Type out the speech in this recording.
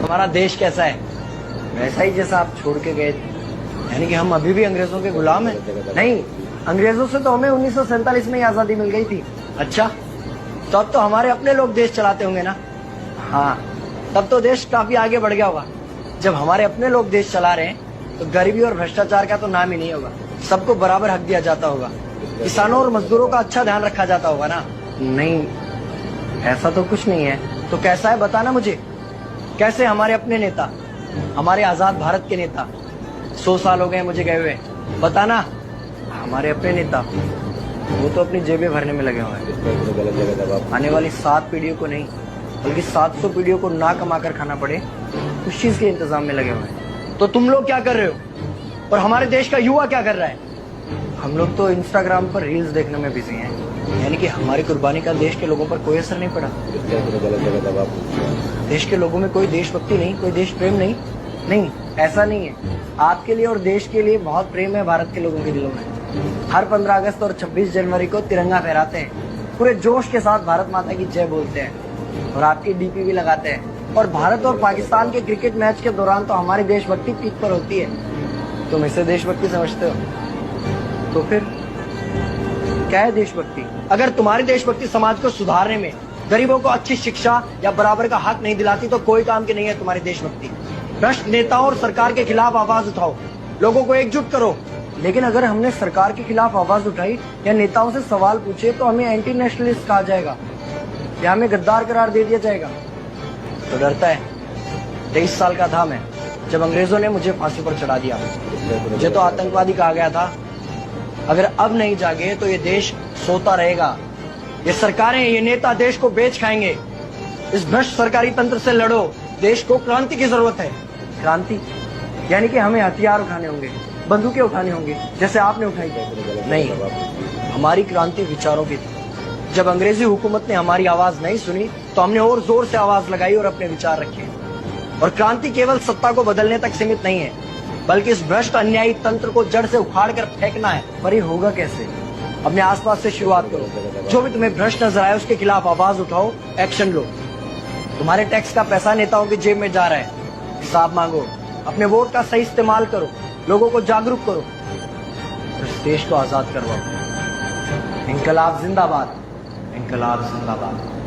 हमारा देश कैसा है? वैसा ही जैसा आप छोड़ के गए थे। यानी कि हम अभी भी अंग्रेजों के गुलाम हैं? नहीं, अंग्रेजों से तो हमें 1947 में ही आजादी मिल गई थी। अच्छा, तो अब तो हमारे अपने लोग देश चलाते होंगे ना? हाँ, तब तो देश काफी आगे बढ़ गया होगा। जब हमारे अपने लोग देश चला रहे हैं तो गरीबी और भ्रष्टाचार का तो नाम ही नहीं होगा। सबको बराबर हक दिया जाता होगा, किसानों और मजदूरों का अच्छा ध्यान रखा जाता होगा ना? नहीं, ऐसा तो कुछ नहीं है। तो कैसा है बताना मुझे। कैसे हमारे अपने नेता, हमारे आजाद भारत के नेता, 100 साल हो गए मुझे गए हुए, बताना। हमारे अपने नेता वो तो अपनी जेबें भरने में लगे हुए हैं। आने वाली 7 पीढ़ियों को नहीं बल्कि 700 पीढ़ियों को ना कमा कर खाना पड़े उस चीज के इंतजाम में लगे हुए हैं। तो तुम लोग क्या कर रहे हो और हमारे देश का युवा क्या कर रहा है? हम लोग तो इंस्टाग्राम पर रील्स देखने में बिजी हैं। यानी कि हमारी कुर्बानी का देश के लोगों पर कोई असर नहीं पड़ा। देश के लोगों में कोई देशभक्ति नहीं, कोई देश प्रेम नहीं। नहीं, ऐसा नहीं है। आपके लिए और देश के लिए बहुत प्रेम है भारत के लोगों के दिलों में। हर 15 अगस्त और 26 जनवरी को तिरंगा फहराते हैं, पूरे जोश के साथ भारत माता की जय बोलते हैं और आपकी डीपी भी लगाते हैं। और भारत और पाकिस्तान के क्रिकेट मैच के दौरान तो हमारी देशभक्ति पीक पर होती है। तुम इसे देशभक्ति समझते हो? तो फिर क्या है देशभक्ति? अगर तुम्हारी देशभक्ति समाज को सुधारने में, गरीबों को अच्छी शिक्षा या बराबर का हक नहीं दिलाती तो कोई काम की नहीं है तुम्हारी देशभक्ति। भ्रष्ट नेताओं और सरकार के खिलाफ आवाज उठाओ, लोगों को एकजुट करो। लेकिन अगर हमने सरकार के खिलाफ आवाज उठाई या नेताओं से सवाल पूछे तो हमें एंटी नेशनलिस्ट कहा जाएगा या हमें गद्दार करार दे दिया जाएगा। तो डरता है। 23 साल का था मैं जब अंग्रेजों ने मुझे फांसी पर चढ़ा दिया। मुझे तो आतंकवादी कहा गया था। अगर अब नहीं जागे तो ये देश सोता रहेगा। ये सरकारें, ये नेता देश को बेच खाएंगे। इस भ्रष्ट सरकारी तंत्र से लड़ो। देश को क्रांति की जरूरत है। क्रांति यानी कि हमें हथियार उठाने होंगे, बंदूकें उठानी होंगी जैसे आपने उठाई। नहीं, हमारी क्रांति विचारों की थी। जब अंग्रेजी हुकूमत ने हमारी आवाज नहीं सुनी तो हमने और जोर से आवाज लगाई और अपने विचार रखे। और क्रांति केवल सत्ता को बदलने तक सीमित नहीं है, बल्कि इस भ्रष्ट अन्यायी तंत्र को जड़ से उखाड़ कर फेंकना है। पर ये होगा कैसे? अपने आसपास से शुरुआत करो। जो भी तुम्हें भ्रष्ट नजर आए उसके खिलाफ आवाज उठाओ, एक्शन लो। तुम्हारे टैक्स का पैसा नेताओं की जेब में जा रहा है, हिसाब मांगो। अपने वोट का सही इस्तेमाल करो, लोगों को जागरूक करो, इस देश को आजाद करवाओ। इंकलाब जिंदाबाद, इंकलाब जिंदाबाद।